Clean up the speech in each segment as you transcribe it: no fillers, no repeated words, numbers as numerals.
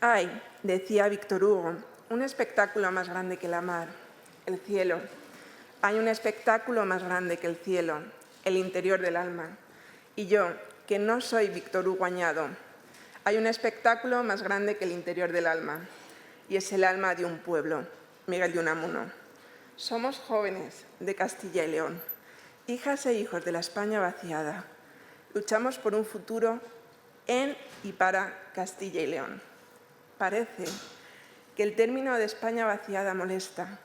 Hay, decía Víctor Hugo, un espectáculo más grande que la mar, el cielo. Hay un espectáculo más grande que el cielo, el interior del alma. Y yo, que no soy Víctor Hugo, añado, hay un espectáculo más grande que el interior del alma, y es el alma de un pueblo, Miguel de Unamuno. Somos jóvenes de Castilla y León, hijas e hijos de la España vaciada. Luchamos por un futuro en y para Castilla y León. Parece que el término de España vaciada molesta,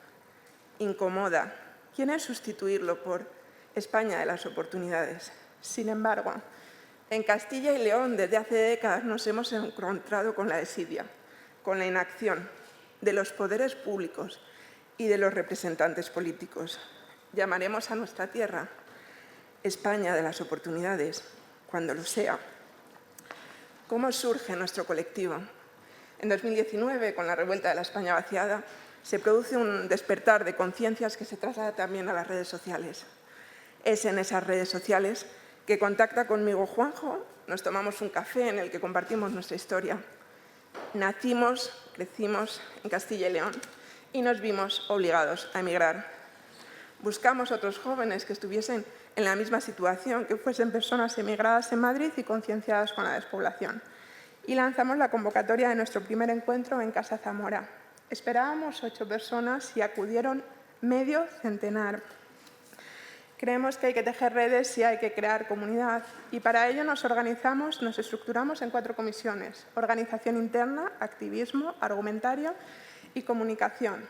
incomoda. Quieren sustituirlo por España de las oportunidades. Sin embargo, en Castilla y León desde hace décadas nos hemos encontrado con la desidia, con la inacción de los poderes públicos y de los representantes políticos. Llamaremos a nuestra tierra España de las oportunidades, cuando lo sea. ¿Cómo surge nuestro colectivo? En 2019, con la revuelta de la España vaciada, se produce un despertar de conciencias que se traslada también a las redes sociales. Es en esas redes sociales que contacta conmigo Juanjo, nos tomamos un café en el que compartimos nuestra historia. Nacimos, crecimos en Castilla y León y nos vimos obligados a emigrar. Buscamos otros jóvenes que estuviesen en la misma situación, que fuesen personas emigradas en Madrid y concienciadas con la despoblación. Y lanzamos la convocatoria de nuestro primer encuentro en Casa Zamora. Esperábamos 8 personas y acudieron medio centenar. Creemos que hay que tejer redes y hay que crear comunidad. Y para ello nos organizamos, nos estructuramos en 4 comisiones: organización interna, activismo, argumentario y comunicación.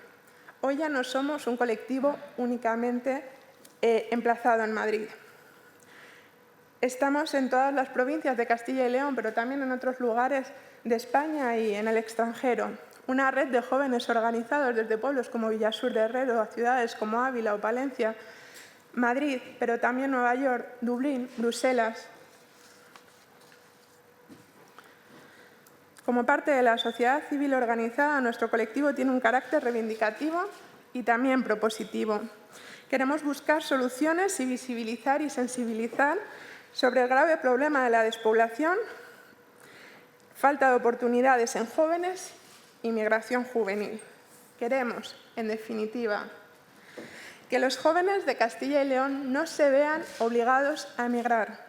Hoy ya no somos un colectivo únicamente emplazado en Madrid. Estamos en todas las provincias de Castilla y León, pero también en otros lugares de España y en el extranjero. Una red de jóvenes organizados desde pueblos como Villasur de Herrero a ciudades como Ávila o Palencia, Madrid, pero también Nueva York, Dublín, Bruselas. Como parte de la sociedad civil organizada, nuestro colectivo tiene un carácter reivindicativo y también propositivo. Queremos buscar soluciones y visibilizar y sensibilizar sobre el grave problema de la despoblación, falta de oportunidades en jóvenes y migración juvenil. Queremos, en definitiva, que los jóvenes de Castilla y León no se vean obligados a emigrar,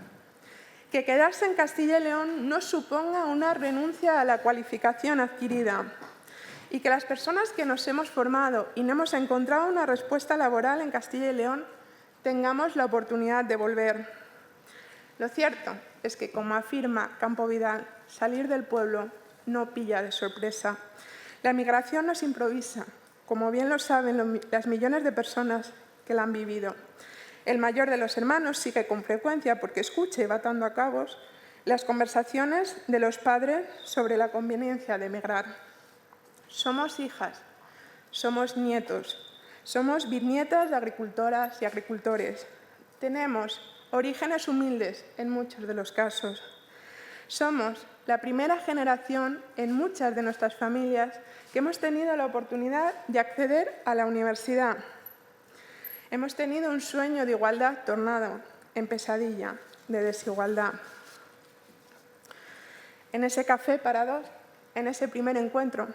que quedarse en Castilla y León no suponga una renuncia a la cualificación adquirida y que las personas que nos hemos formado y no hemos encontrado una respuesta laboral en Castilla y León tengamos la oportunidad de volver. Lo cierto es que, como afirma Campo Vidal, salir del pueblo no pilla de sorpresa. La migración no se improvisa, como bien lo saben las millones de personas que la han vivido. El mayor de los hermanos sigue con frecuencia, porque escucha y va atando a cabos, las conversaciones de los padres sobre la conveniencia de emigrar. Somos hijas, somos nietos, somos bisnietas de agricultoras y agricultores. Tenemos orígenes humildes en muchos de los casos. Somos la primera generación en muchas de nuestras familias que hemos tenido la oportunidad de acceder a la universidad. Hemos tenido un sueño de igualdad tornado en pesadilla de desigualdad. En ese café para dos, en ese primer encuentro,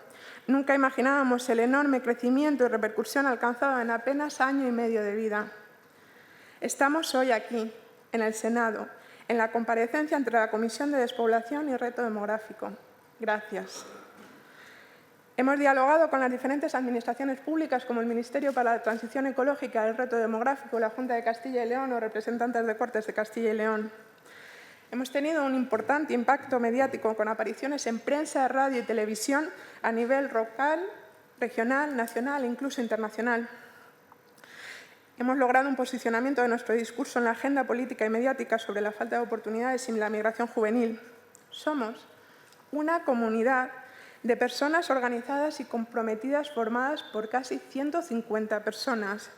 nunca imaginábamos el enorme crecimiento y repercusión alcanzado en apenas año y medio de vida. Estamos hoy aquí, en el Senado, en la comparecencia entre la Comisión de Despoblación y Reto Demográfico. Gracias. Hemos dialogado con las diferentes administraciones públicas, como el Ministerio para la Transición Ecológica, el Reto Demográfico, la Junta de Castilla y León o representantes de Cortes de Castilla y León. Hemos tenido un importante impacto mediático con apariciones en prensa, radio y televisión a nivel local, regional, nacional e incluso internacional. Hemos logrado un posicionamiento de nuestro discurso en la agenda política y mediática sobre la falta de oportunidades y la migración juvenil. Somos una comunidad de personas organizadas y comprometidas formadas por casi 150 personas.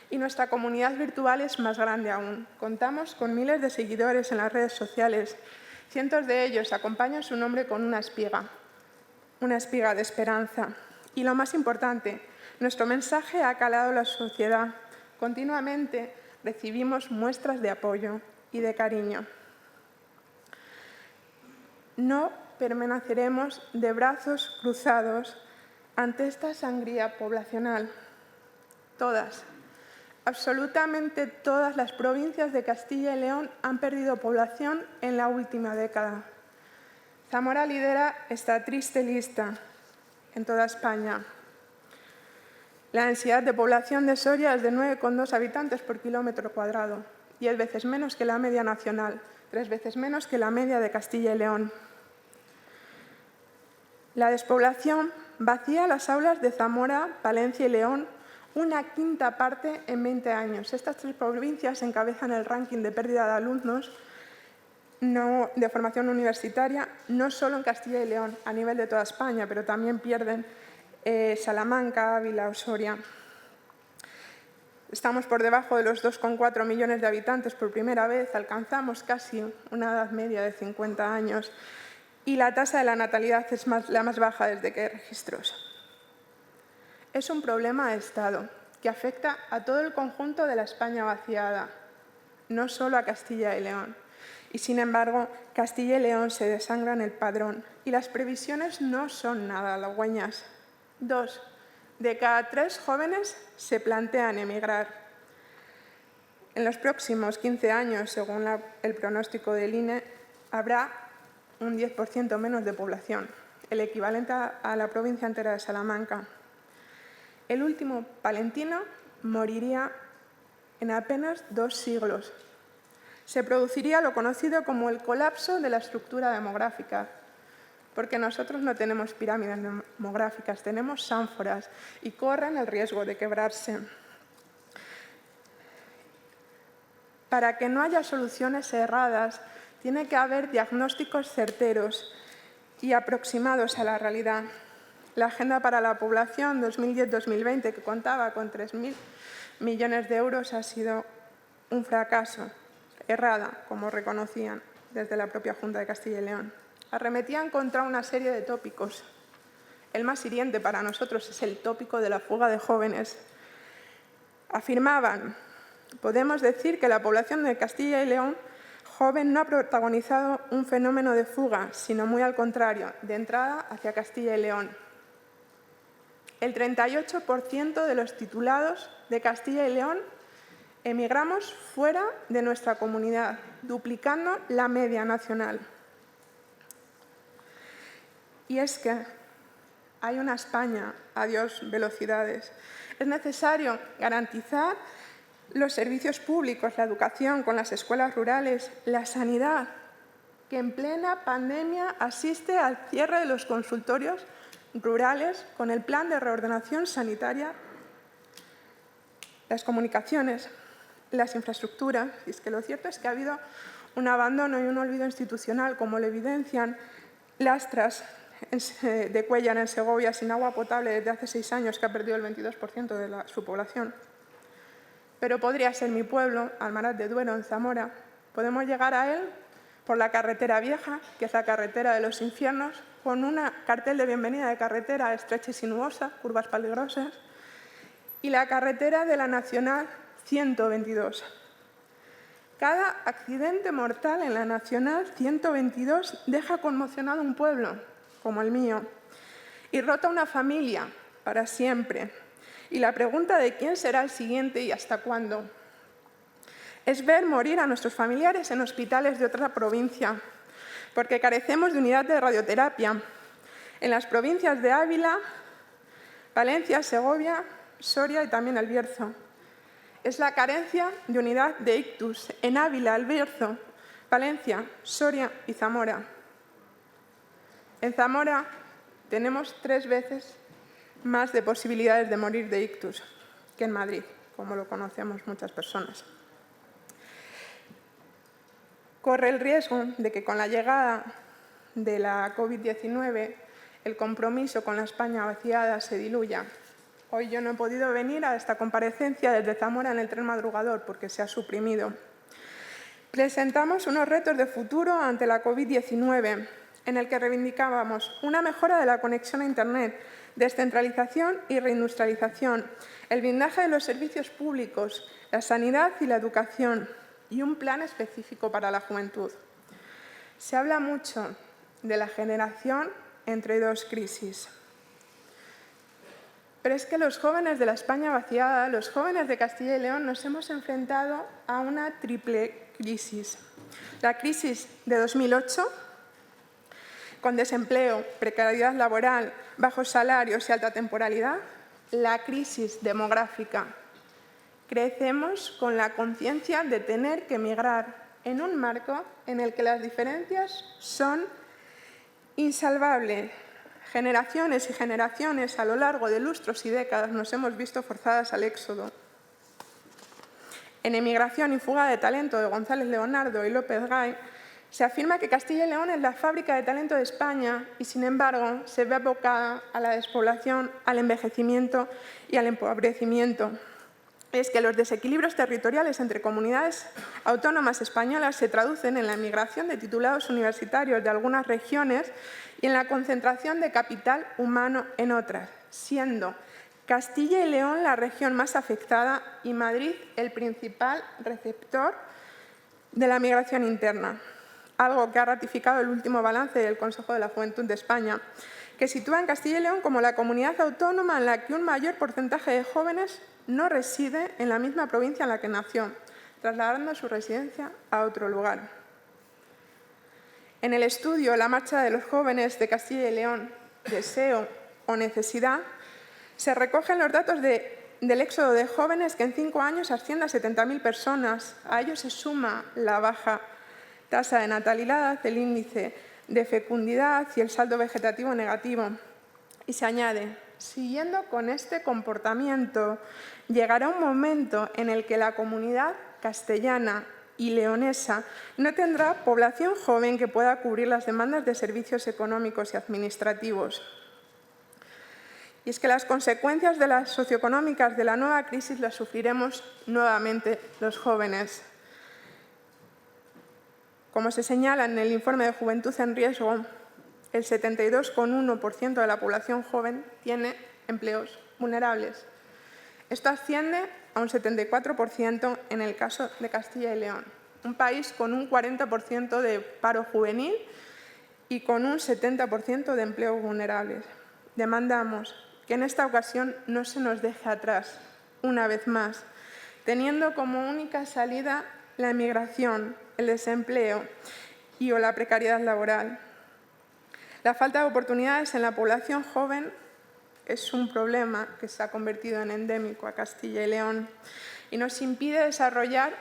Y nuestra comunidad virtual es más grande aún. Contamos con miles de seguidores en las redes sociales. Cientos de ellos acompañan su nombre con una espiga de esperanza. Y lo más importante, nuestro mensaje ha calado en la sociedad. Continuamente recibimos muestras de apoyo y de cariño. No permaneceremos de brazos cruzados ante esta sangría poblacional. Todas, absolutamente todas las provincias de Castilla y León han perdido población en la última década. Zamora lidera esta triste lista en toda España. La densidad de población de Soria es de 9,2 habitantes por kilómetro cuadrado, 10 veces menos que la media nacional, 3 veces menos que la media de Castilla y León. La despoblación vacía las aulas de Zamora, Palencia y León una quinta parte en 20 años. Estas tres provincias encabezan el ranking de pérdida de alumnos de formación universitaria, no solo en Castilla y León, a nivel de toda España, pero también pierden Salamanca, Ávila o Soria. Estamos por debajo de los 2,4 millones de habitantes por primera vez, alcanzamos casi una edad media de 50 años y la tasa de la natalidad es la más baja desde que hay registros. Es un problema de Estado que afecta a todo el conjunto de la España vaciada, no solo a Castilla y León. Y, sin embargo, Castilla y León se desangra en el padrón y las previsiones no son nada halagüeñas. 2 de cada 3 jóvenes se plantean emigrar. En los próximos 15 años, según el pronóstico del INE, habrá un 10% menos de población, el equivalente a la provincia entera de Salamanca. El último palentino moriría en apenas 2 siglos. Se produciría lo conocido como el colapso de la estructura demográfica, porque nosotros no tenemos pirámides demográficas, tenemos ánforas y corren el riesgo de quebrarse. Para que no haya soluciones erradas, tiene que haber diagnósticos certeros y aproximados a la realidad. La Agenda para la Población 2010-2020, que contaba con 3.000 millones de euros, ha sido un fracaso, errada, como reconocían desde la propia Junta de Castilla y León. Arremetían contra una serie de tópicos. El más hiriente para nosotros es el tópico de la fuga de jóvenes. Afirmaban: podemos decir que la población de Castilla y León joven no ha protagonizado un fenómeno de fuga, sino muy al contrario, de entrada hacia Castilla y León. El 38% de los titulados de Castilla y León emigramos fuera de nuestra comunidad, duplicando la media nacional. Y es que hay una España a 2 velocidades. Es necesario garantizar los servicios públicos, la educación con las escuelas rurales, la sanidad, que en plena pandemia asiste al cierre de los consultorios rurales con el plan de reordenación sanitaria, las comunicaciones, las infraestructuras. Y es que lo cierto es que ha habido un abandono y un olvido institucional, como lo evidencian Lastras de Cuéllar en Segovia, sin agua potable desde hace 6 años, que ha perdido el 22% de su población. Pero podría ser mi pueblo, Almaraz de Duero, en Zamora. Podemos llegar a él por la carretera vieja, que es la carretera de los infiernos, con un cartel de bienvenida de carretera estrecha y sinuosa, curvas peligrosas, y la carretera de la Nacional 122. Cada accidente mortal en la Nacional 122 deja conmocionado un pueblo, como el mío, y rota una familia para siempre. Y la pregunta de quién será el siguiente y hasta cuándo es ver morir a nuestros familiares en hospitales de otra provincia, porque carecemos de unidad de radioterapia en las provincias de Ávila, Palencia, Segovia, Soria y también El Bierzo. Es la carencia de unidad de ictus en Ávila, El Bierzo, Palencia, Soria y Zamora. En Zamora tenemos 3 veces más de posibilidades de morir de ictus que en Madrid, como lo conocemos muchas personas. Corre el riesgo de que con la llegada de la COVID-19 el compromiso con la España vaciada se diluya. Hoy yo no he podido venir a esta comparecencia desde Zamora en el tren madrugador porque se ha suprimido. Presentamos unos retos de futuro ante la COVID-19 en el que reivindicábamos una mejora de la conexión a Internet, descentralización y reindustrialización, el blindaje de los servicios públicos, la sanidad y la educación y un plan específico para la juventud. Se habla mucho de la generación entre dos crisis. Pero es que los jóvenes de la España vaciada, los jóvenes de Castilla y León, nos hemos enfrentado a una triple crisis. La crisis de 2008, con desempleo, precariedad laboral, bajos salarios y alta temporalidad. La crisis demográfica. Crecemos con la conciencia de tener que emigrar en un marco en el que las diferencias son insalvables. Generaciones y generaciones a lo largo de lustros y décadas nos hemos visto forzadas al éxodo. En Emigración y fuga de talento de González Leonardo y López Gay se afirma que Castilla y León es la fábrica de talento de España y, sin embargo, se ve abocada a la despoblación, al envejecimiento y al empobrecimiento. Es que los desequilibrios territoriales entre comunidades autónomas españolas se traducen en la emigración de titulados universitarios de algunas regiones y en la concentración de capital humano en otras, siendo Castilla y León la región más afectada y Madrid el principal receptor de la migración interna, algo que ha ratificado el último balance del Consejo de la Juventud de España, que sitúa en Castilla y León como la comunidad autónoma en la que un mayor porcentaje de jóvenes no reside en la misma provincia en la que nació, trasladando su residencia a otro lugar. En el estudio La marcha de los jóvenes de Castilla y León, deseo o necesidad, se recogen los datos del éxodo de jóvenes que en 5 años asciende a 70.000 personas. A ello se suma la baja tasa de natalidad, el índice de fecundidad y el saldo vegetativo negativo. Y se añade, siguiendo con este comportamiento, llegará un momento en el que la comunidad castellana y leonesa no tendrá población joven que pueda cubrir las demandas de servicios económicos y administrativos. Y es que las consecuencias de las socioeconómicas de la nueva crisis las sufriremos nuevamente los jóvenes. Como se señala en el informe de Juventud en Riesgo, el 72,1% de la población joven tiene empleos vulnerables. Esto asciende a un 74% en el caso de Castilla y León, un país con un 40% de paro juvenil y con un 70% de empleos vulnerables. Demandamos que en esta ocasión no se nos deje atrás, una vez más, teniendo como única salida la emigración, el desempleo o la precariedad laboral. La falta de oportunidades en la población joven es un problema que se ha convertido en endémico a Castilla y León y nos impide desarrollar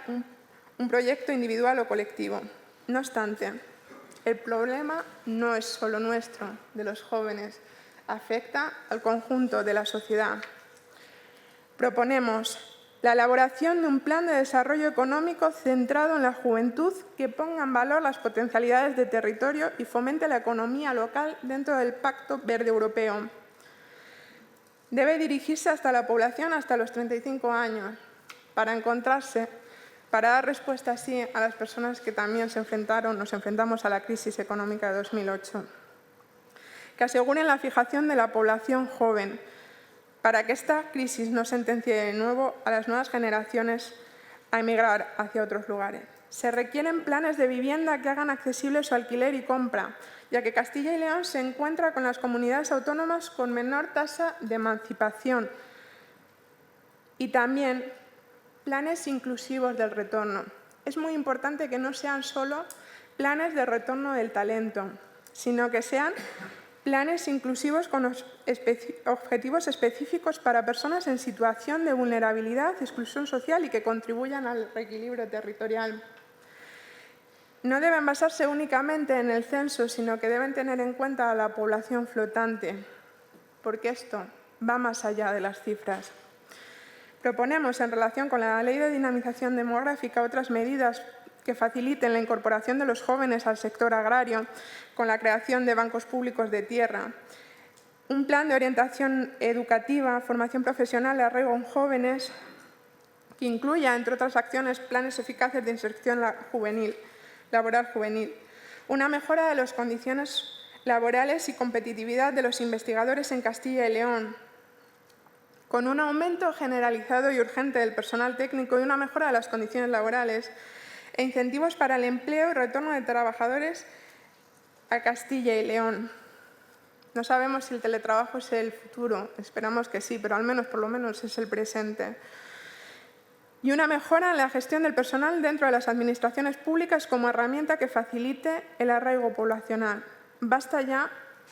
un proyecto individual o colectivo. No obstante, el problema no es solo nuestro, de los jóvenes, afecta al conjunto de la sociedad. Proponemos la elaboración de un plan de desarrollo económico centrado en la juventud que ponga en valor las potencialidades de territorio y fomente la economía local dentro del Pacto Verde Europeo. Debe dirigirse hasta la población hasta los 35 años para dar respuesta así a las personas que también nos enfrentamos a la crisis económica de 2008. Que aseguren la fijación de la población joven, para que esta crisis no sentencie de nuevo a las nuevas generaciones a emigrar hacia otros lugares. Se requieren planes de vivienda que hagan accesible su alquiler y compra, ya que Castilla y León se encuentra con las comunidades autónomas con menor tasa de emancipación. Y también planes inclusivos del retorno. Es muy importante que no sean solo planes de retorno del talento, sino que sean planes inclusivos con objetivos específicos para personas en situación de vulnerabilidad, exclusión social y que contribuyan al reequilibrio territorial. No deben basarse únicamente en el censo, sino que deben tener en cuenta a la población flotante, porque esto va más allá de las cifras. Proponemos, en relación con la Ley de Dinamización Demográfica, otras medidas que faciliten la incorporación de los jóvenes al sector agrario, con la creación de bancos públicos de tierra, un plan de orientación educativa, formación profesional y arraigo en jóvenes, que incluya, entre otras acciones, planes eficaces de inserción laboral juvenil, una mejora de las condiciones laborales y competitividad de los investigadores en Castilla y León, con un aumento generalizado y urgente del personal técnico y una mejora de las condiciones laborales, e incentivos para el empleo y retorno de trabajadores a Castilla y León. No sabemos si el teletrabajo es el futuro, esperamos que sí, pero al menos, por lo menos, es el presente. Y una mejora en la gestión del personal dentro de las administraciones públicas como herramienta que facilite el arraigo poblacional. Basta ya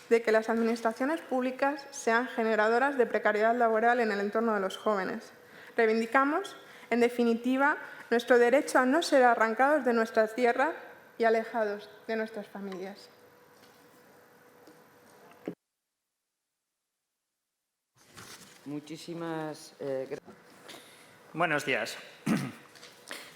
de que las administraciones públicas sean generadoras de precariedad laboral en el entorno de los jóvenes. Reivindicamos, en definitiva, nuestro derecho a no ser arrancados de nuestras tierras y alejados de nuestras familias. Muchísimas gracias. Buenos días.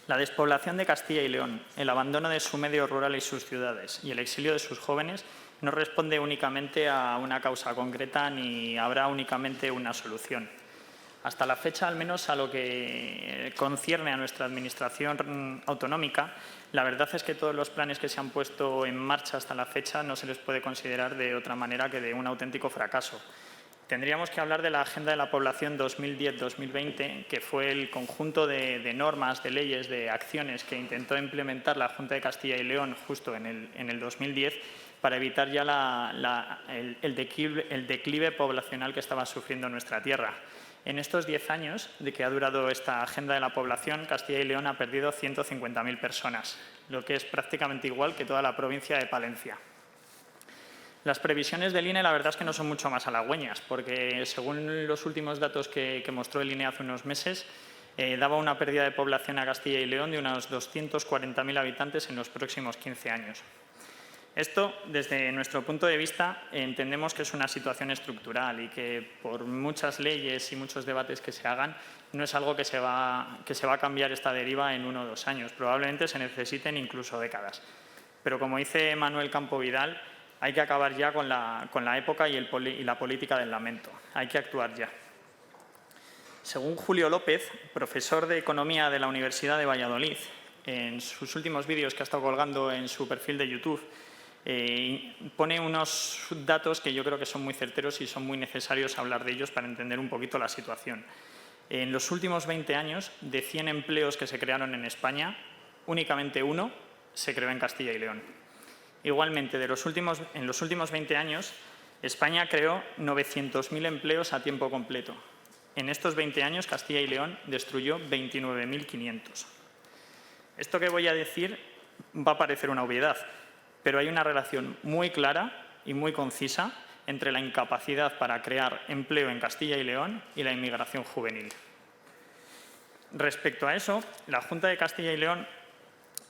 La despoblación de Castilla y León, el abandono de su medio rural y sus ciudades y el exilio de sus jóvenes no responde únicamente a una causa concreta ni habrá únicamente una solución. Hasta la fecha, al menos a lo que concierne a nuestra administración autonómica, la verdad es que todos los planes que se han puesto en marcha hasta la fecha no se les puede considerar de otra manera que de un auténtico fracaso. Tendríamos que hablar de la Agenda de la Población 2010-2020, que fue el conjunto de normas, de leyes, de acciones que intentó implementar la Junta de Castilla y León justo en el 2010 para evitar ya el declive poblacional que estaba sufriendo nuestra tierra. En estos 10 años de que ha durado esta Agenda de la Población, Castilla y León ha perdido 150.000 personas, lo que es prácticamente igual que toda la provincia de Palencia. Las previsiones del INE la verdad es que no son mucho más halagüeñas, porque según los últimos datos que mostró el INE hace unos meses, daba una pérdida de población a Castilla y León de unos 240.000 habitantes en los próximos 15 años. Esto, desde nuestro punto de vista, entendemos que es una situación estructural y que por muchas leyes y muchos debates que se hagan, no es algo que se va a cambiar esta deriva en 1 o 2 años. Probablemente se necesiten incluso décadas. Pero como dice Manuel Campo Vidal, hay que acabar ya con la época y la política del lamento. Hay que actuar ya. Según Julio López, profesor de Economía de la Universidad de Valladolid, en sus últimos vídeos que ha estado colgando en su perfil de YouTube, pone unos datos que yo creo que son muy certeros y son muy necesarios hablar de ellos para entender un poquito la situación. En los últimos 20 años, de 100 empleos que se crearon en España, únicamente 1 se creó en Castilla y León. Igualmente, en los últimos 20 años, España creó 900.000 empleos a tiempo completo. En estos 20 años, Castilla y León destruyó 29.500. Esto que voy a decir va a parecer una obviedad, pero hay una relación muy clara y muy concisa entre la incapacidad para crear empleo en Castilla y León y la inmigración juvenil. Respecto a eso, la Junta de Castilla y León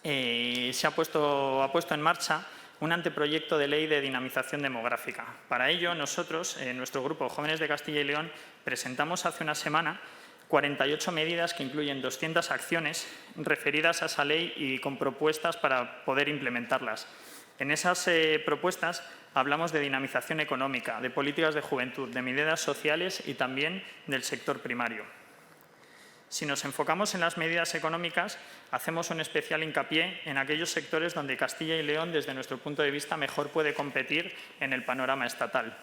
ha puesto en marcha un anteproyecto de ley de dinamización demográfica. Para ello, nosotros, en nuestro grupo Jóvenes de Castilla y León, presentamos hace una semana 48 medidas que incluyen 200 acciones referidas a esa ley y con propuestas para poder implementarlas. En esas propuestas hablamos de dinamización económica, de políticas de juventud, de medidas sociales y también del sector primario. Si nos enfocamos en las medidas económicas, hacemos un especial hincapié en aquellos sectores donde Castilla y León, desde nuestro punto de vista, mejor puede competir en el panorama estatal.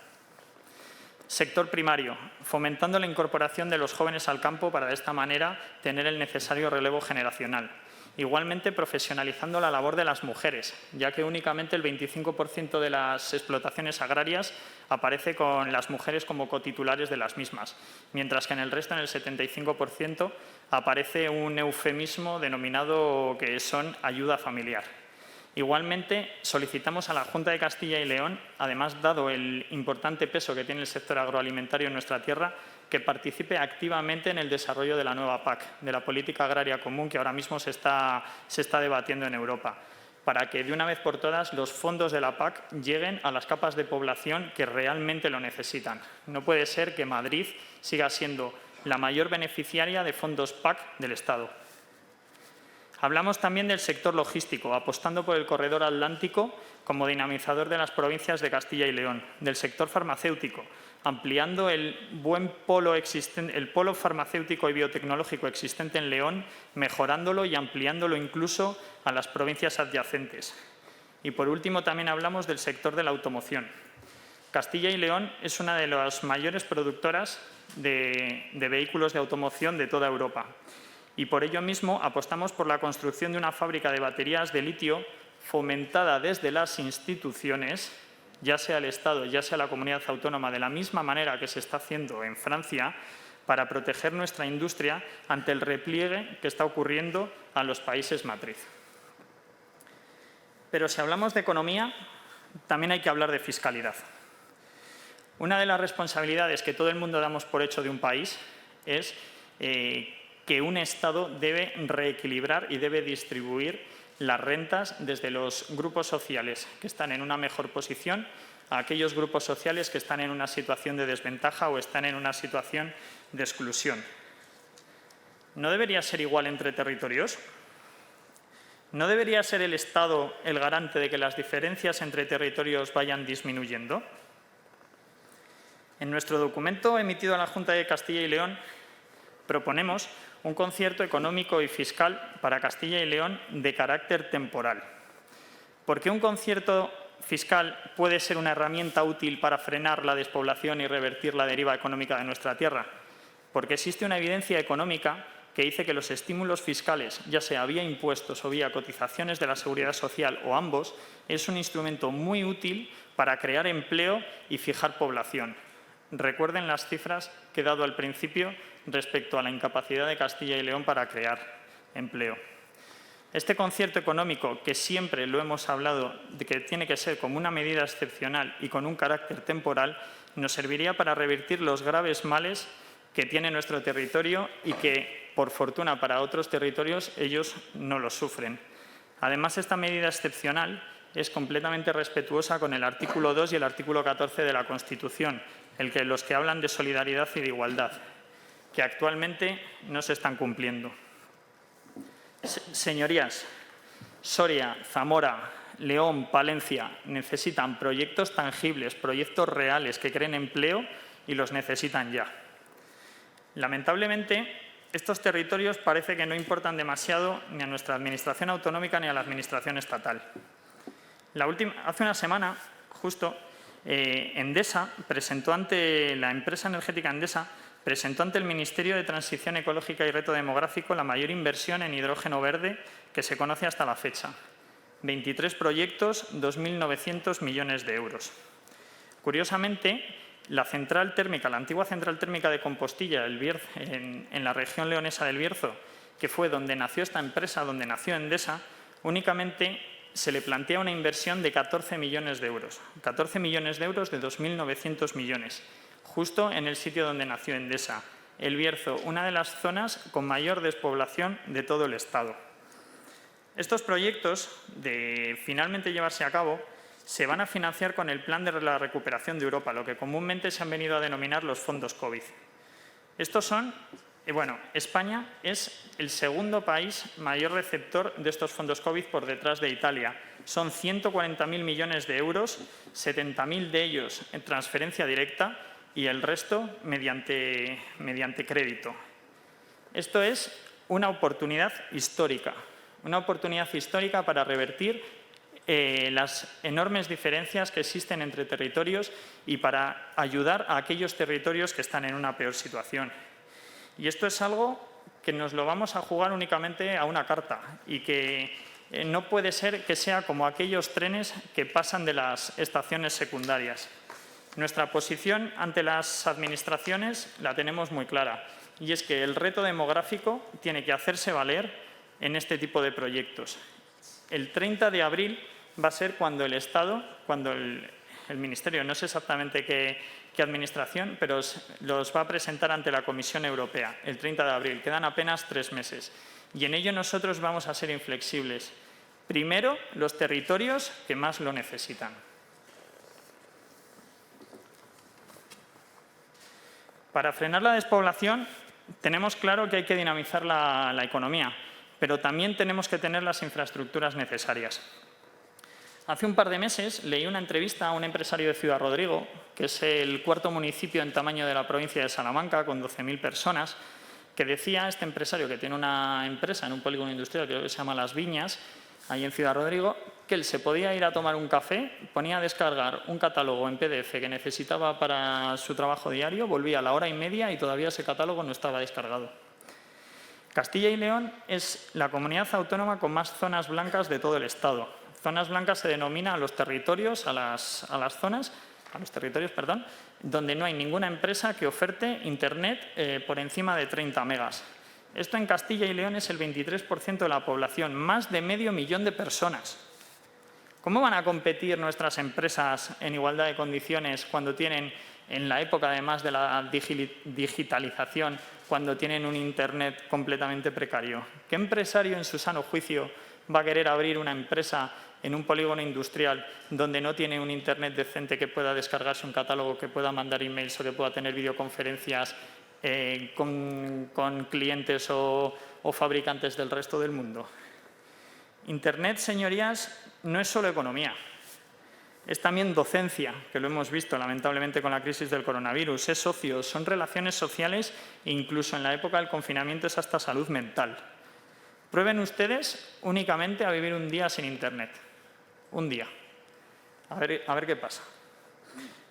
Sector primario, fomentando la incorporación de los jóvenes al campo para de esta manera tener el necesario relevo generacional. Igualmente, profesionalizando la labor de las mujeres, ya que únicamente el 25% de las explotaciones agrarias aparece con las mujeres como cotitulares de las mismas, mientras que en el resto, en el 75%, aparece un eufemismo denominado que son ayuda familiar. Igualmente, solicitamos a la Junta de Castilla y León, además, dado el importante peso que tiene el sector agroalimentario en nuestra tierra, que participe activamente en el desarrollo de la nueva PAC, de la Política Agraria Común, que ahora mismo se está debatiendo en Europa, para que de una vez por todas los fondos de la PAC lleguen a las capas de población que realmente lo necesitan. No puede ser que Madrid siga siendo la mayor beneficiaria de fondos PAC del Estado. Hablamos también del sector logístico, apostando por el corredor atlántico como dinamizador de las provincias de Castilla y León, del sector farmacéutico, ampliando el polo farmacéutico y biotecnológico existente en León, mejorándolo y ampliándolo incluso a las provincias adyacentes. Y por último también hablamos del sector de la automoción. Castilla y León es una de las mayores productoras de vehículos de automoción de toda Europa. Y por ello mismo apostamos por la construcción de una fábrica de baterías de litio fomentada desde las instituciones, ya sea el Estado, ya sea la comunidad autónoma, de la misma manera que se está haciendo en Francia, para proteger nuestra industria ante el repliegue que está ocurriendo a los países matriz. Pero si hablamos de economía, también hay que hablar de fiscalidad. Una de las responsabilidades que todo el mundo damos por hecho de un país es que un Estado debe reequilibrar y debe distribuir las rentas desde los grupos sociales que están en una mejor posición a aquellos grupos sociales que están en una situación de desventaja o están en una situación de exclusión. ¿No debería ser igual entre territorios? ¿No debería ser el Estado el garante de que las diferencias entre territorios vayan disminuyendo? En nuestro documento emitido a la Junta de Castilla y León proponemos un concierto económico y fiscal para Castilla y León de carácter temporal. ¿Por qué un concierto fiscal puede ser una herramienta útil para frenar la despoblación y revertir la deriva económica de nuestra tierra? Porque existe una evidencia económica que dice que los estímulos fiscales, ya sea vía impuestos o vía cotizaciones de la Seguridad Social o ambos, es un instrumento muy útil para crear empleo y fijar población. Recuerden las cifras que he dado al principio respecto a la incapacidad de Castilla y León para crear empleo. Este concierto económico, que siempre lo hemos hablado de que tiene que ser como una medida excepcional y con un carácter temporal, nos serviría para revertir los graves males que tiene nuestro territorio y que, por fortuna para otros territorios, ellos no los sufren. Además, esta medida excepcional es completamente respetuosa con el artículo 2 y el artículo 14 de la Constitución, los que hablan de solidaridad y de igualdad, que actualmente no se están cumpliendo. Señorías, Soria, Zamora, León, Palencia necesitan proyectos tangibles, proyectos reales que creen empleo y los necesitan ya. Lamentablemente, estos territorios parece que no importan demasiado ni a nuestra administración autonómica ni a la administración estatal. Hace una semana, justo, Endesa presentó ante la empresa energética Endesa presentó ante el Ministerio de Transición Ecológica y Reto Demográfico la mayor inversión en hidrógeno verde que se conoce hasta la fecha. 23 proyectos, 2.900 millones de euros. Curiosamente, la central térmica, la antigua central térmica de Compostilla, en la región leonesa del Bierzo, que fue donde nació esta empresa, donde nació Endesa, únicamente se le plantea una inversión de 14 millones de euros. 14 millones de euros de 2.900 millones, justo en el sitio donde nació Endesa, el Bierzo, una de las zonas con mayor despoblación de todo el Estado. Estos proyectos, de finalmente llevarse a cabo, se van a financiar con el Plan de la Recuperación de Europa, lo que comúnmente se han venido a denominar los fondos COVID. Estos son, España es el segundo país mayor receptor de estos fondos COVID por detrás de Italia. Son 140.000 millones de euros, 70.000 de ellos en transferencia directa y el resto mediante crédito. Esto es una oportunidad histórica para revertir las enormes diferencias que existen entre territorios y para ayudar a aquellos territorios que están en una peor situación. Y esto es algo que nos lo vamos a jugar únicamente a una carta y que no puede ser que sea como aquellos trenes que pasan de las estaciones secundarias. Nuestra posición ante las administraciones la tenemos muy clara y es que el reto demográfico tiene que hacerse valer en este tipo de proyectos. El 30 de abril va a ser cuando el Estado, cuando el Ministerio, no sé exactamente qué administración, pero los va a presentar ante la Comisión Europea el 30 de abril. Quedan apenas 3 meses y en ello nosotros vamos a ser inflexibles. Primero, los territorios que más lo necesitan. Para frenar la despoblación tenemos claro que hay que dinamizar la economía, pero también tenemos que tener las infraestructuras necesarias. Hace un par de meses leí una entrevista a un empresario de Ciudad Rodrigo, que es el 4º municipio en tamaño de la provincia de Salamanca, con 12.000 personas, que decía este empresario, que tiene una empresa en un polígono industrial que se llama Las Viñas, ahí en Ciudad Rodrigo, que él se podía ir a tomar un café, ponía a descargar un catálogo en PDF que necesitaba para su trabajo diario, volvía a la hora y media y todavía ese catálogo no estaba descargado. Castilla y León es la comunidad autónoma con más zonas blancas de todo el Estado. Zonas blancas se denomina a los territorios, donde no hay ninguna empresa que oferte Internet por encima de 30 megas. Esto en Castilla y León es el 23% de la población, más de medio millón de personas. ¿Cómo van a competir nuestras empresas en igualdad de condiciones cuando tienen, en la época además de la digitalización, cuando tienen un Internet completamente precario? ¿Qué empresario en su sano juicio va a querer abrir una empresa en un polígono industrial donde no tiene un Internet decente que pueda descargarse un catálogo, que pueda mandar emails o que pueda tener videoconferencias con clientes o fabricantes del resto del mundo? Internet, señorías, no es solo economía, es también docencia, que lo hemos visto lamentablemente con la crisis del coronavirus, es ocio, son relaciones sociales e incluso en la época del confinamiento es hasta salud mental. Prueben ustedes únicamente a vivir un día sin Internet, un día, a ver qué pasa.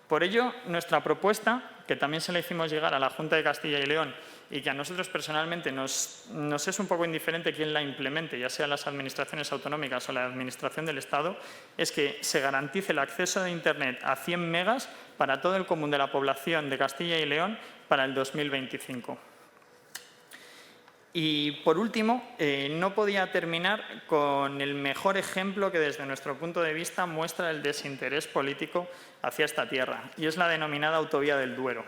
Por ello, nuestra propuesta, que también se la hicimos llegar a la Junta de Castilla y León y que a nosotros personalmente nos es un poco indiferente quién la implemente, ya sea las administraciones autonómicas o la administración del Estado, es que se garantice el acceso de Internet a 100 megas para todo el común de la población de Castilla y León para el 2025. Y, por último, no podía terminar con el mejor ejemplo que, desde nuestro punto de vista, muestra el desinterés político hacia esta tierra, y es la denominada Autovía del Duero.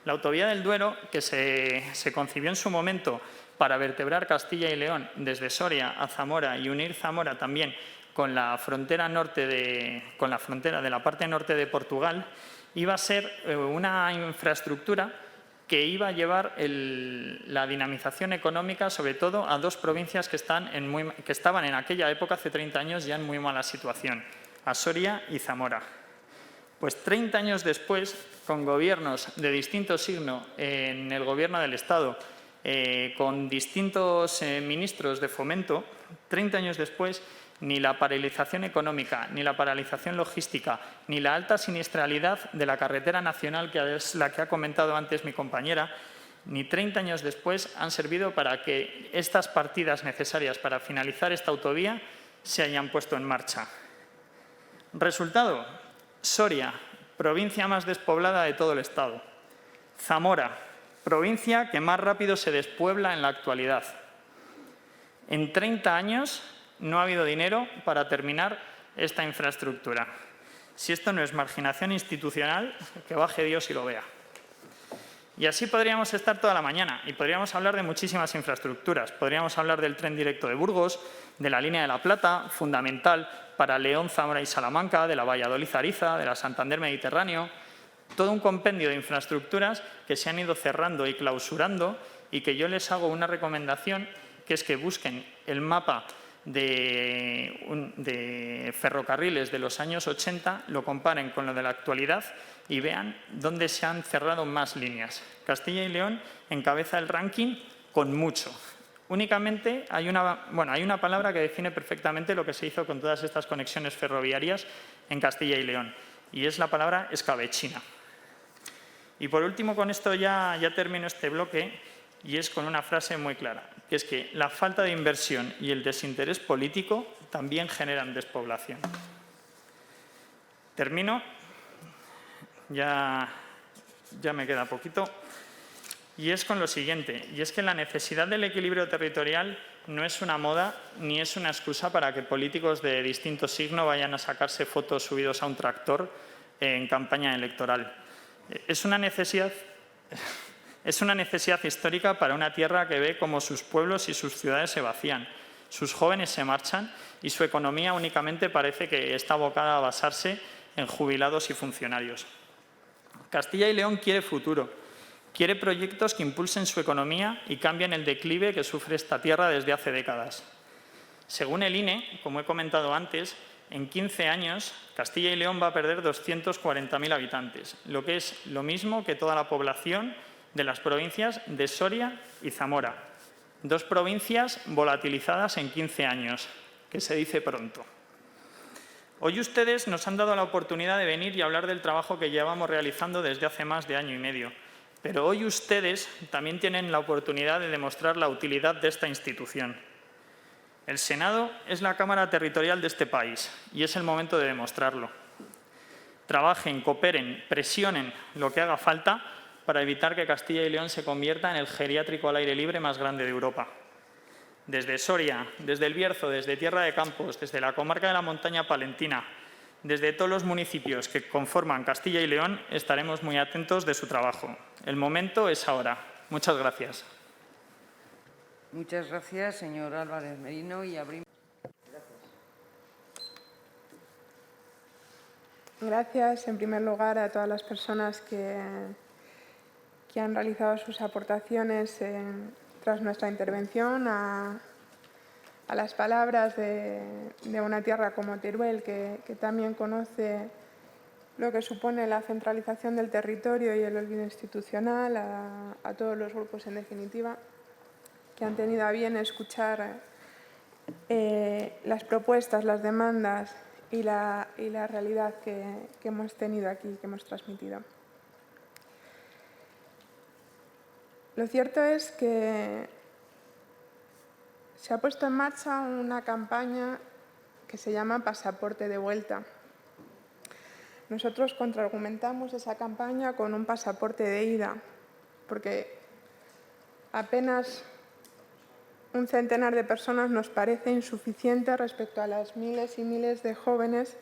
La Autovía del Duero, que se concibió en su momento para vertebrar Castilla y León desde Soria a Zamora y unir Zamora también con la frontera de la parte norte de Portugal, iba a ser una infraestructura que iba a llevar la dinamización económica, sobre todo a dos provincias que estaban en aquella época, hace 30 años, ya en muy mala situación, a Soria y Zamora. Pues 30 años después, con gobiernos de distinto signo en el Gobierno del Estado, con distintos ministros de fomento, 30 años después, ni la paralización económica, ni la paralización logística, ni la alta siniestralidad de la carretera nacional, que es la que ha comentado antes mi compañera, ni 30 años después han servido para que estas partidas necesarias para finalizar esta autovía se hayan puesto en marcha. Resultado: Soria, provincia más despoblada de todo el Estado. Zamora, provincia que más rápido se despuebla en la actualidad. En 30 años no ha habido dinero para terminar esta infraestructura. Si esto no es marginación institucional, que baje Dios y lo vea. Y así podríamos estar toda la mañana y podríamos hablar de muchísimas infraestructuras. Podríamos hablar del tren directo de Burgos, de la línea de la Plata, fundamental para León, Zamora y Salamanca, de la Valladolid-Ariza, de la Santander-Mediterráneo. Todo un compendio de infraestructuras que se han ido cerrando y clausurando, y que yo les hago una recomendación, que es que busquen el mapa de ferrocarriles de los años 80, lo comparen con lo de la actualidad y vean dónde se han cerrado más líneas. Castilla y León encabeza el ranking con mucho. Únicamente hay una palabra que define perfectamente lo que se hizo con todas estas conexiones ferroviarias en Castilla y León, y es la palabra escabechina. Y por último, con esto ya termino este bloque, y es con una frase muy clara, que es que la falta de inversión y el desinterés político también generan despoblación. Termino, ya me queda poquito, y es con lo siguiente, y es que la necesidad del equilibrio territorial no es una moda ni es una excusa para que políticos de distinto signo vayan a sacarse fotos subidos a un tractor en campaña electoral. Es una necesidad histórica para una tierra que ve cómo sus pueblos y sus ciudades se vacían, sus jóvenes se marchan y su economía únicamente parece que está abocada a basarse en jubilados y funcionarios. Castilla y León quiere futuro, quiere proyectos que impulsen su economía y cambien el declive que sufre esta tierra desde hace décadas. Según el INE, como he comentado antes, en 15 años Castilla y León va a perder 240.000 habitantes, lo que es lo mismo que toda la población de las provincias de Soria y Zamora. Dos provincias volatilizadas en 15 años, que se dice pronto. Hoy ustedes nos han dado la oportunidad de venir y hablar del trabajo que llevamos realizando desde hace más de año y medio. Pero hoy ustedes también tienen la oportunidad de demostrar la utilidad de esta institución. El Senado es la Cámara territorial de este país y es el momento de demostrarlo. Trabajen, cooperen, presionen lo que haga falta para evitar que Castilla y León se convierta en el geriátrico al aire libre más grande de Europa. Desde Soria, desde El Bierzo, desde Tierra de Campos, desde la comarca de la Montaña Palentina, desde todos los municipios que conforman Castilla y León, estaremos muy atentos de su trabajo. El momento es ahora. Muchas gracias. Muchas gracias, señor Álvarez Merino. Y abrimos. Gracias, en primer lugar, a todas las personas que han realizado sus aportaciones tras nuestra intervención, a las palabras de una tierra como Teruel, que también conoce lo que supone la centralización del territorio y el olvido institucional, a todos los grupos, en definitiva, que han tenido a bien escuchar las propuestas, las demandas y la realidad que hemos tenido aquí, que hemos transmitido. Lo cierto es que se ha puesto en marcha una campaña que se llama Pasaporte de Vuelta. Nosotros contraargumentamos esa campaña con un pasaporte de ida, porque apenas un centenar de personas nos parece insuficiente respecto a las miles y miles de jóvenes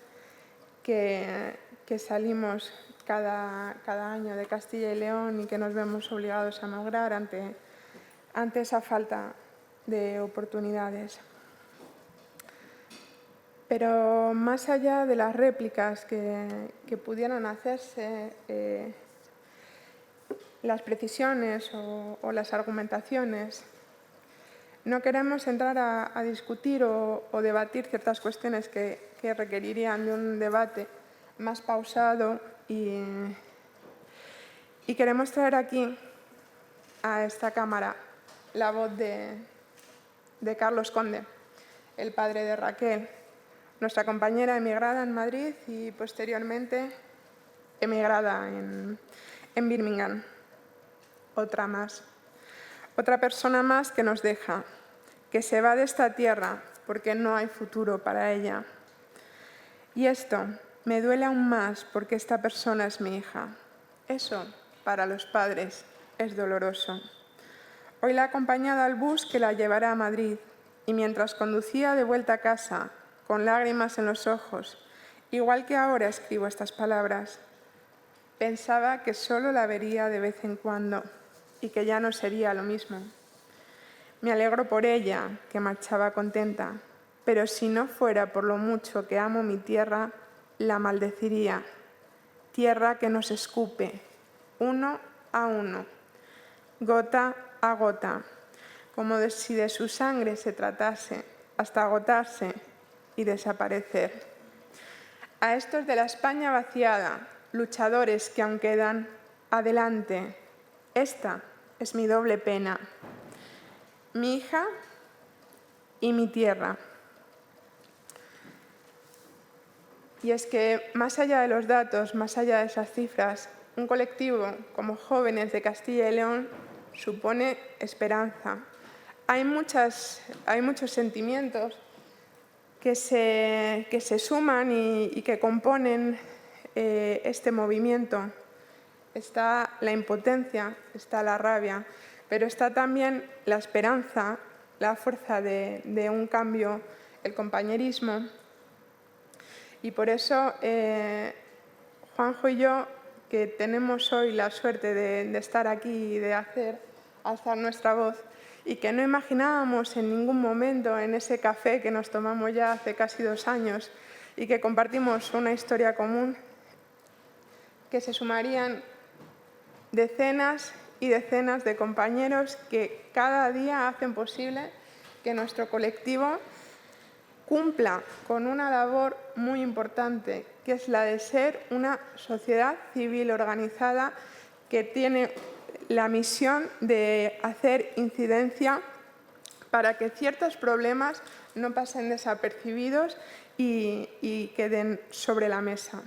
que salimos cada año de Castilla y León y que nos vemos obligados a emigrar ante esa falta de oportunidades. Pero más allá de las réplicas que pudieran hacerse, las precisiones o las argumentaciones, no queremos entrar a discutir o debatir ciertas cuestiones que requerirían de un debate más pausado y queremos traer aquí a esta Cámara la voz de Carlos Conde, el padre de Raquel, nuestra compañera emigrada en Madrid y posteriormente emigrada en Birmingham. Otra más. Otra persona más que nos deja, que se va de esta tierra porque no hay futuro para ella. Y esto me duele aún más porque esta persona es mi hija. Eso, para los padres, es doloroso. Hoy la he acompañado al bus que la llevará a Madrid y mientras conducía de vuelta a casa, con lágrimas en los ojos, igual que ahora escribo estas palabras, pensaba que solo la vería de vez en cuando y que ya no sería lo mismo. Me alegro por ella, que marchaba contenta, pero si no fuera por lo mucho que amo mi tierra, la maldeciría. Tierra que nos escupe, uno a uno, gota a gota, como si de su sangre se tratase, hasta agotarse y desaparecer. A estos de la España vaciada, luchadores que aún quedan, adelante. Esta es mi doble pena, mi hija y mi tierra. Y es que, más allá de los datos, más allá de esas cifras, un colectivo como Jóvenes de Castilla y León supone esperanza. Hay muchos sentimientos que se suman y que componen este movimiento. Está la impotencia, está la rabia, pero está también la esperanza, la fuerza de un cambio, el compañerismo. Y por eso, Juanjo y yo, que tenemos hoy la suerte de estar aquí y de alzar nuestra voz, y que no imaginábamos en ningún momento en ese café que nos tomamos ya hace casi 2 años y que compartimos una historia común, que se sumarían decenas y decenas de compañeros que cada día hacen posible que nuestro colectivo cumpla con una labor muy importante, que es la de ser una sociedad civil organizada que tiene la misión de hacer incidencia para que ciertos problemas no pasen desapercibidos y queden sobre la mesa.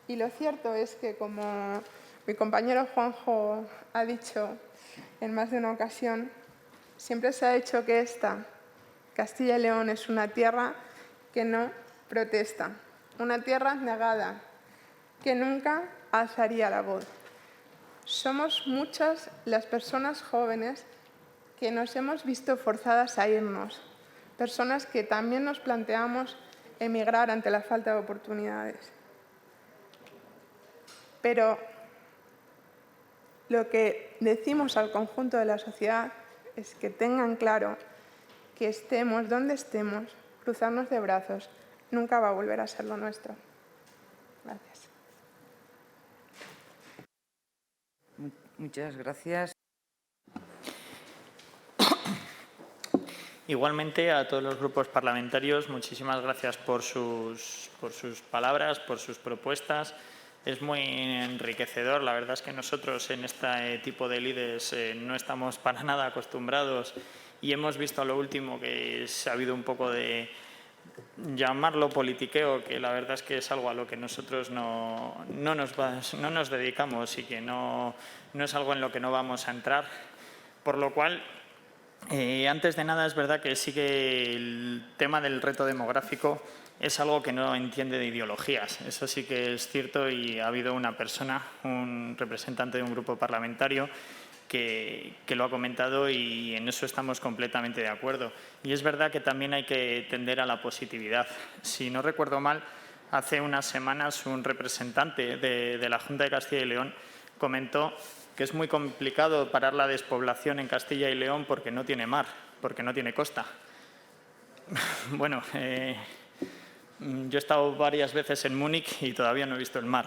Y lo cierto es que, como mi compañero Juanjo ha dicho en más de una ocasión, Siempre se ha dicho que Castilla y León, es una tierra que no protesta, una tierra negada, que nunca alzaría la voz. Somos muchas las personas jóvenes que nos hemos visto forzadas a irnos, personas que también nos planteamos emigrar ante la falta de oportunidades. Pero lo que decimos al conjunto de la sociedad es que tengan claro que estemos donde estemos, cruzarnos de brazos nunca va a volver a ser lo nuestro. Gracias. Muchas gracias. Igualmente, a todos los grupos parlamentarios, muchísimas gracias por sus palabras, por sus propuestas. Es muy enriquecedor. La verdad es que nosotros en este tipo de lides no estamos para nada acostumbrados y hemos visto a lo último que ha habido un poco de llamarlo politiqueo, que la verdad es que es algo a lo que nosotros no nos dedicamos y que no es algo en lo que no vamos a entrar. Por lo cual, antes de nada, es verdad que sí que el tema del reto demográfico es algo que no entiende de ideologías. Eso sí que es cierto y ha habido una persona, un representante de un grupo parlamentario, que lo ha comentado y en eso estamos completamente de acuerdo. Y es verdad que también hay que tender a la positividad. Si no recuerdo mal, hace unas semanas un representante de la Junta de Castilla y León comentó que es muy complicado parar la despoblación en Castilla y León porque no tiene mar, porque no tiene costa. Bueno, yo he estado varias veces en Múnich y todavía no he visto el mar,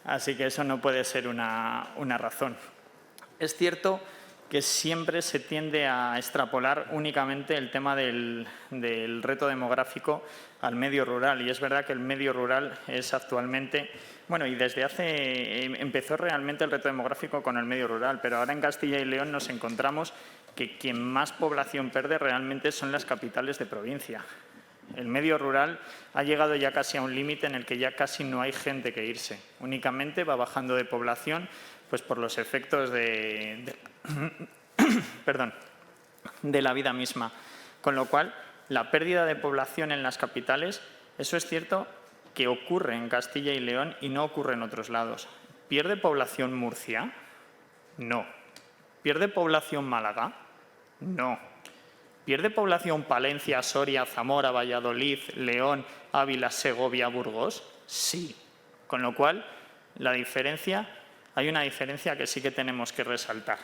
así que eso no puede ser una razón. Es cierto que siempre se tiende a extrapolar únicamente el tema del reto demográfico al medio rural, y es verdad que el medio rural es actualmente, bueno, y empezó realmente el reto demográfico con el medio rural, pero ahora en Castilla y León nos encontramos que quien más población pierde realmente son las capitales de provincia. El medio rural ha llegado ya casi a un límite en el que ya casi no hay gente que irse, únicamente va bajando de población pues por los efectos de la vida misma. Con lo cual, la pérdida de población en las capitales, eso es cierto que ocurre en Castilla y León y no ocurre en otros lados. ¿Pierde población Murcia? No. ¿Pierde población Málaga? No. ¿Pierde población Palencia, Soria, Zamora, Valladolid, León, Ávila, Segovia, Burgos? Sí. Con lo cual, hay una diferencia que sí que tenemos que resaltar.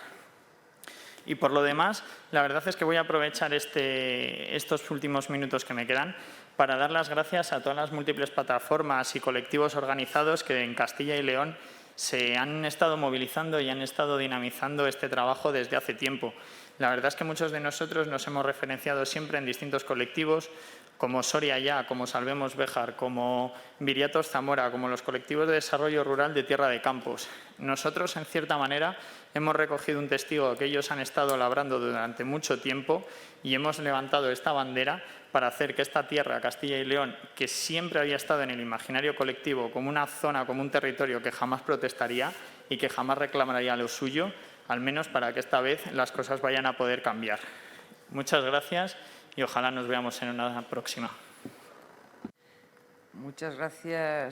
Y por lo demás, la verdad es que voy a aprovechar estos últimos minutos que me quedan para dar las gracias a todas las múltiples plataformas y colectivos organizados que en Castilla y León se han estado movilizando y han estado dinamizando este trabajo desde hace tiempo. La verdad es que muchos de nosotros nos hemos referenciado siempre en distintos colectivos, como Soria Ya, como Salvemos Béjar, como Viriatos Zamora, como los colectivos de desarrollo rural de Tierra de Campos. Nosotros, en cierta manera, hemos recogido un testigo que ellos han estado labrando durante mucho tiempo y hemos levantado esta bandera para hacer que esta tierra, Castilla y León, que siempre había estado en el imaginario colectivo como una zona, como un territorio que jamás protestaría y que jamás reclamaría lo suyo, al menos para que esta vez las cosas vayan a poder cambiar. Muchas gracias y ojalá nos veamos en una próxima. Muchas gracias.